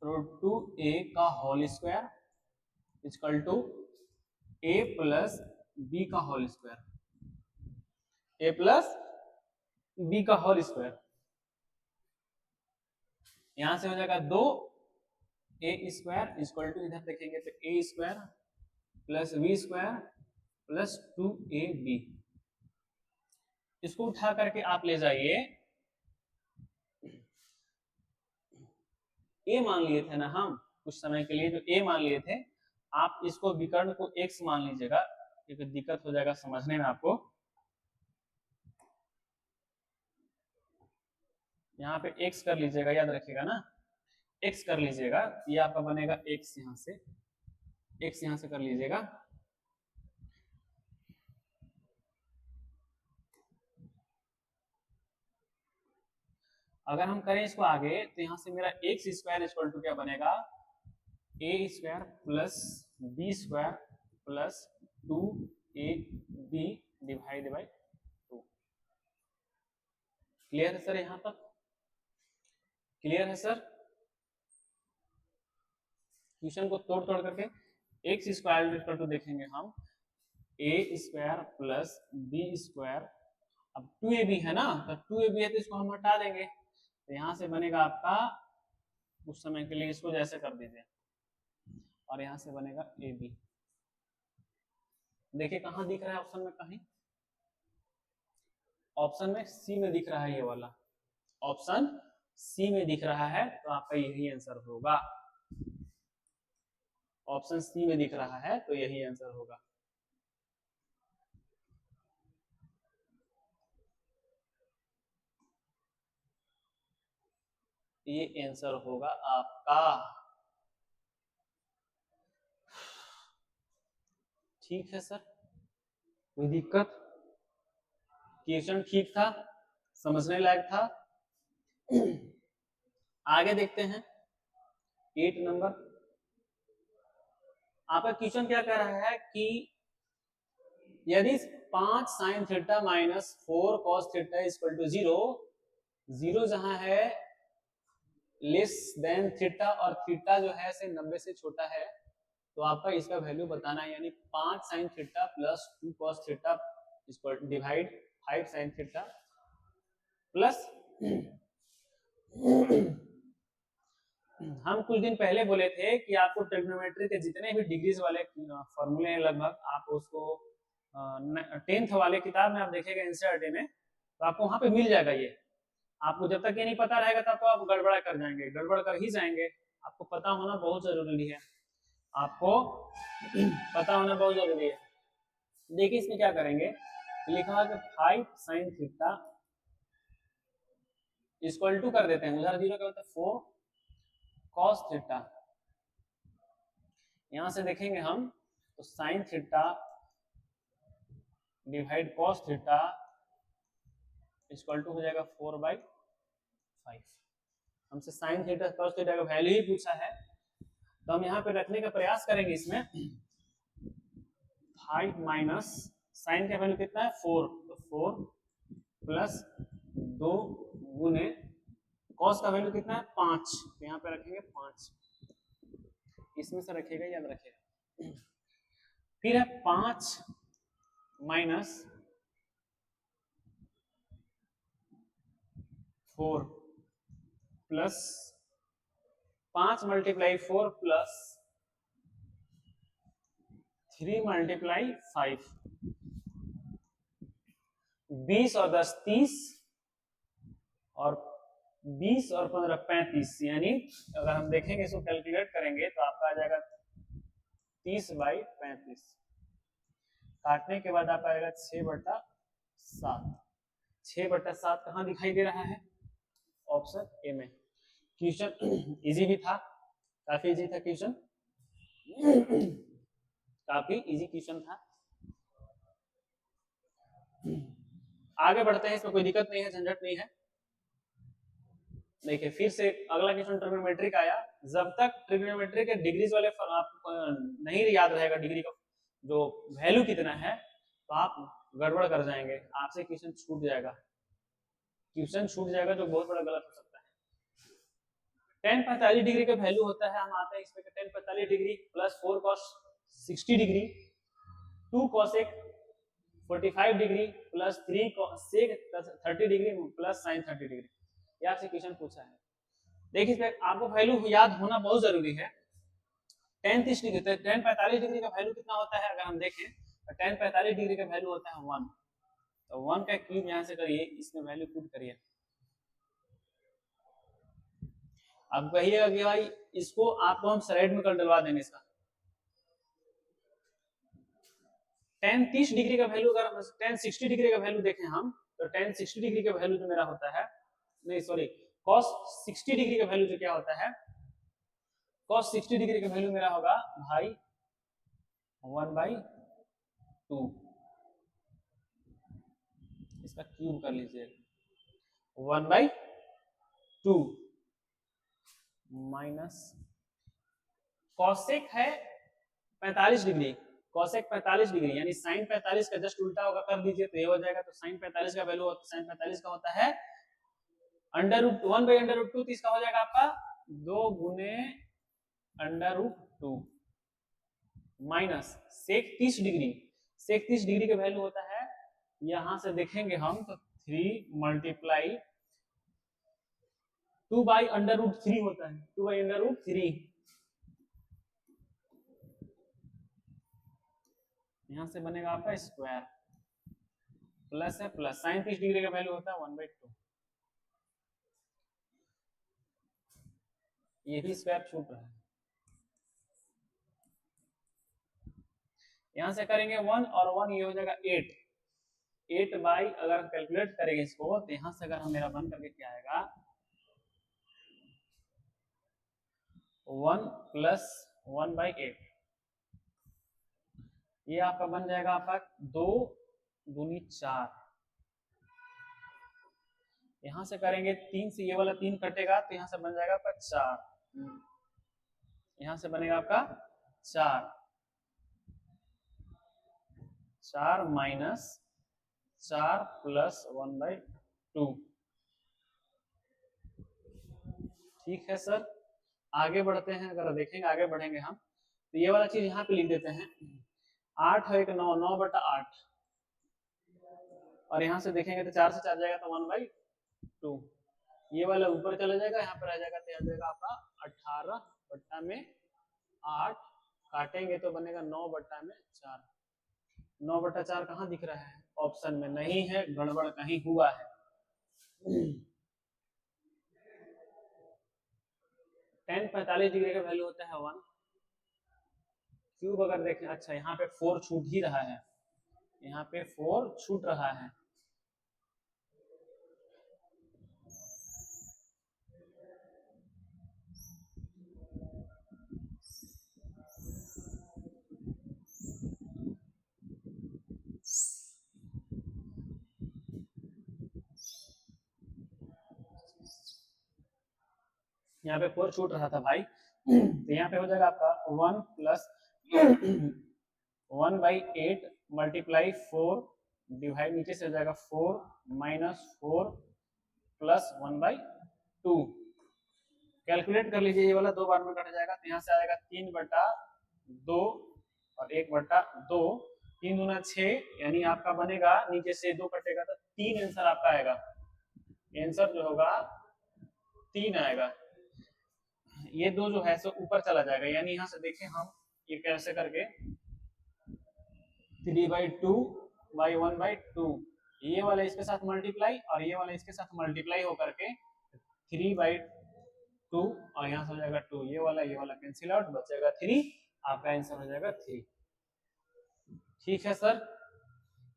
√2a का whole square equal to a plus b का whole square, a plus b का होल स्क्वायर, यहां से हो जाएगा 2a स्क्वायर इक्वल टू, इधर देखेंगे तो a square plus b square plus 2ab। इसको उठा करके आप ले जाइए, ए मान लिए थे ना हम कुछ समय के लिए, जो ए मान लिए थे, आप इसको विकर्ण को x मान लीजिएगा, क्योंकि दिक्कत हो जाएगा समझने में आपको। यहाँ पे x कर लीजिएगा, याद रखिएगा ना, x कर लीजिएगा, ये आपका बनेगा x, यहाँ से x यहाँ से कर लीजिएगा। अगर हम करें इसको आगे तो यहाँ से मेरा एक्स स्क्वायर इक्वल टू क्या बनेगा, a square plus b square plus 2ab divide by 2। Clear है सर? यहाँ तक क्लियर है सर? क्वेश्चन को तोड़ तोड़ करके एक्स स्क्वायर इक्वल टू देखेंगे हम, ए स्क्वायर प्लस बी स्क्वायर, अब 2ab है ना, तो 2ab है तो इसको हम हटा देंगे, तो यहाँ से बनेगा आपका, उस समय के लिए इसको जैसे कर दीजिए, और यहाँ से बनेगा ab। देखिए कहाँ दिख रहा है ऑप्शन में, कहीं ऑप्शन में सी में दिख रहा है, ये वाला ऑप्शन सी में दिख रहा है, तो आपका यही आंसर होगा। ऑप्शन सी में दिख रहा है तो यही आंसर होगा। ये आंसर होगा आपका। ठीक है सर, कोई दिक्कत? क्वेश्चन ठीक था, समझने लायक था। आगे देखते हैं 8 नंबर। आपका क्वेश्चन क्या कह रहा है कि यदि 5 sin theta minus 4 cos theta equal to 0, 0 जहां है लेस देन थीटा और थीटा जो है से 90 से छोटा है, तो आपका इसका वैल्यू बताना है, यानी 5 sin theta plus 2 cos theta equal divide 5 sin theta plus हम कुछ दिन पहले बोले थे कि आपको ट्रिग्नोमेट्री के जितने भी डिग्रीज वाले फॉर्मूले लगभग, आप उसको 10th वाले किताब में आप देखेंगे एनसीईआरटी में, तो आपको वहां पे मिल जाएगा। ये आपको जब तक ये नहीं पता रहेगा तब तो आप गड़बड़ा कर जाएंगे, गड़बड़ कर ही जाएंगे। आपको पता होना बहुत जरूरी है, आपको पता होना बहुत जरूरी है। देखिए इसमें क्या करेंगे, लिखा हुआ कि 5 sin थीटा इक्वल टू कर देते हैं, उधर 0 क्या होता है 4 cos थीटा। यहां से देखेंगे हम तो sin theta divide cos theta equal to हो जाएगा 4/5। हमसे sin थीटा cos थीटा का वैल्यू ही पूछा है, तो हम यहाँ पे रखने का प्रयास करेंगे। इसमें 5 माइनस साइन का वैल्यू कितना है 4, तो 4 प्लस 2 गुने cos का वैल्यू कितना है 5, तो यहाँ पे रखेंगे 5, इसमें से रखेगा, याद रखेगा। फिर है 5 minus 4 plus 5 multiply 4 plus 3 multiply 5, 20 और 10 30, और 20 और 15 35, यानी अगर हम देखेंगे इसको कैलकुलेट करेंगे तो आपका आ जाएगा 30/35। काटने के बाद आपका आएगा 6/7। 6/7 कहाँ दिखाई दे रहा है, ऑप्शन ए में। क्वेश्चन इजी भी था, काफी इजी था क्वेश्चन, काफी इजी क्वेश्चन था। आगे बढ़ते हैं, इसमें कोई दिक्कत नहीं है, झंझट नहीं है। देखिए फिर से अगला क्वेश्चन ट्रिग्नोमेट्री का आया। जब तक ट्रिग्नोमेट्री के डिग्रीज वाले आपको नहीं याद रहेगा डिग्री का जो वैल्यू कितना है, तो आप गड़बड़ कर जाएंगे, आपसे क्वेश्चन छूट जाएगा, क्वेश्चन छूट जाएगा, जो बहुत बड़ा गलत हो सकता है। tan 45 डिग्री का वैल्यू होता है, हम आते हैं इसमें tan 45 degree plus 4 cos 60 degree, 2 cosec 45 degree plus 3 sec 30 degree plus sin 30 degree. ये आपसे क्वेश्चन पूछा है। देखिए इसमें आपको वैल्यू याद होना बहुत जरूरी है। tan 30 डिग्री, tan 45 डिग्री का वैल्यू कितना होता है, अगर हम देखें tan 45 डिग्री का वैल्यू होता है 1, तो 1 का क्यूब यहाँ से करिए, इसमें वैल्यू पुट करिए। अब कहिएगा कि भाई इसको आपको हम स्लाइड में कर डलवा देंगे इसका। tan 30 डिग्री का वैल्यू, अगर tan 60 डिग्री का वैल्यू देखें हम, तो tan 60 डिग्री का वैल्यू जो मेरा होता है, नहीं सॉरी, cos 60 डिग्री का वैल्यू जो क्या होता है, cos 60 डिग्री का वैल्यू मेरा होगा भाई 1/2, इसका क्यूब कर लीजिए, 1/2 माइनस कॉसेक है 45 डिग्री, कॉसेक 45 डिग्री यानी साइन 45 का जस्ट उल्टा होगा कर दीजिए तो ये हो जाएगा। तो साइन 45 का वैल्यू, साइन 45 का होता है √1/√2, तो इसका हो जाएगा आपका 2 गुने √2 माइनस सेक 30 डिग्री, सेक 30 डिग्री का वैल्यू होता है, यहां से देखेंगे हम तो 3 मल्टीप्लाई 2/√3 होता है, 2/√3, यहां से बनेगा आपका स्क्वायर, प्लस है प्लस, साइन 30 डिग्री का वैल्यू होता है 1/2, ये भी स्क्वायर छूट रहा है। यहां से करेंगे 1 और 1, ये हो जाएगा 8 बाई, अगर कैलकुलेट करेंगे इसको तो यहां से अगर हम मेरा बन करके क्या आएगा 1 + 1/8, ये आपका बन जाएगा आपका 2 दूनी 4, यहां से करेंगे 3 से ये वाला 3 कटेगा तो यहां से बन जाएगा आपका 4, यहां से बनेगा आपका 4 माइनस 4 + 1/2, ठीक है सर। आगे बढ़ते हैं, अगर देखेंगे आगे बढ़ेंगे हम तो ये वाला चीज यहाँ पे लिख देते हैं, 8 है 9, 9/8, और यहाँ से देखेंगे तो 4 से 4 जाएगा तो 1/2, ये वाला ऊपर चला जाएगा, यहाँ पर आ जाएगा तो आ जाएगा आपका 18/8, काटेंगे तो बनेगा 9/4, 9/4 कहाँ दिख रहा है, ऑप्शन में नहीं है, गड़बड़ कहीं हुआ है। tan 45 डिग्री का वैल्यू होता है 1, क्यूब अगर देखें, अच्छा यहाँ पे 4 छूट ही रहा है, यहाँ पे 4 छूट रहा है, यहाँ पे 4 छूट रहा था भाई, तो यहाँ पे हो जाएगा आपका 1 + 1/8 मल्टीप्लाई 4 डिवाइड, नीचे से हो जाएगा 4 माइनस 4 + 1/2, कैलकुलेट कर लीजिए, ये वाला 2 बार में कट जाएगा तो यहाँ से आएगा 3/2 और 1/2, 3 दूना 6, यानी आपका बनेगा, नीचे से 2 कटेगा तो 3 आंसर आपका आएगा, आंसर जो होगा 3 आएगा। ये 2 जो है सो ऊपर चला जाएगा, यानी यहाँ से देखें हम ये कैसे करके 3/2/1/2, ये वाला इसके साथ मल्टीप्लाई और ये वाला इसके साथ मल्टीप्लाई होकर के 3/2 और यहाँ से हो जाएगा 2, ये वाला कैंसिल आउट, बचेगा 3, आपका आंसर हो जाएगा 3। ठीक है सर,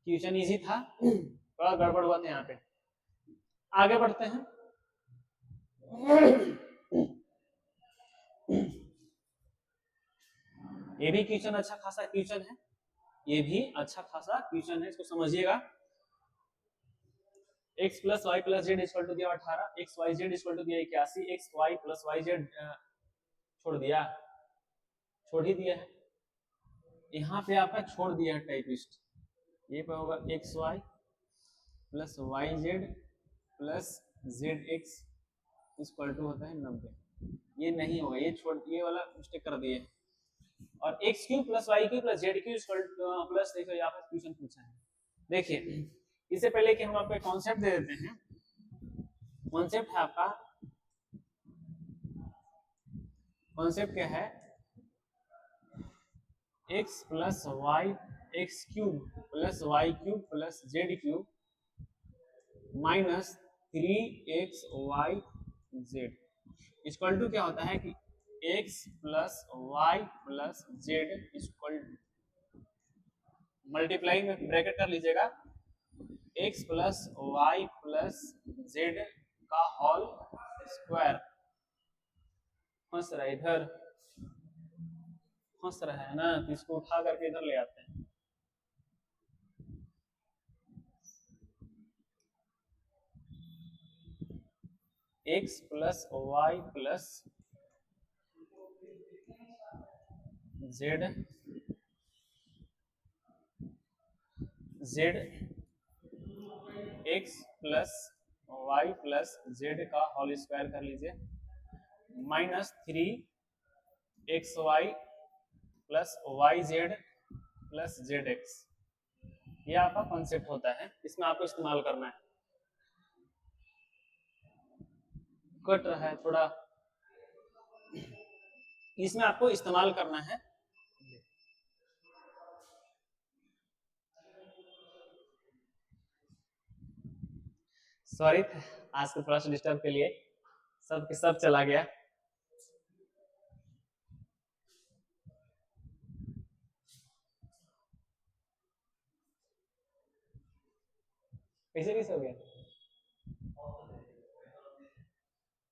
क्वेश्चन इजी था, थोड़ा गड़बड़ हुआ था यहाँ पे। आगे बढ़ते हैं, ये भी क्वेश्चन अच्छा खासा क्वेश्चन है, ये भी अच्छा खासा क्वेश्चन है, इसको समझिएगा। x + y + z = दिया 18, x y z = दिया 81, x y + y z छोड़ ही दिया है, यहाँ पे आपका छोड़ दिया है टाइपिस्ट, ये पे होगा x y + y z + z x = होता है 90, ये नहीं होगा, ये छोड़, ये वाला मिस्टेक कर दिए, और x³ + y³ + z³ प्लस, देखो यहाँ पे क्वेश्चन पूछा है, देखिए इससे पहले कि हम आपको कॉन्सेप्ट दे देते हैं, कॉन्सेप्ट है आपका, कॉन्सेप्ट क्या है, x + y x cube plus y cube plus z cube minus 3xy z equal to क्या होता है कि x plus y plus z equal multiply में ब्रैकेट कर लीजिएगा x plus y plus z का होल स्क्वायर। हंस रहा है इधर, हंस रहा है ना, तो इसको उठा करके इधर ले आते हैं। x plus y plus z z x plus y plus z का होल स्क्वायर कर लीजिए minus 3xy plus y z plus z x. ये आपका कॉन्सेप्ट होता है, इसमें आपको इस्तेमाल करना है। कट रहा है थोड़ा, इसमें आपको इस्तेमाल करना है। सॉरी आज के थोड़ा सा डिस्टर्ब के लिए, सब के सब चला गया। कैसे हो गया,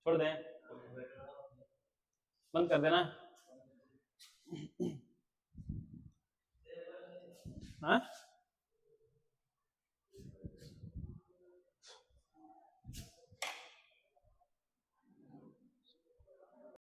छोड़ दें, बंद कर देना। हाँ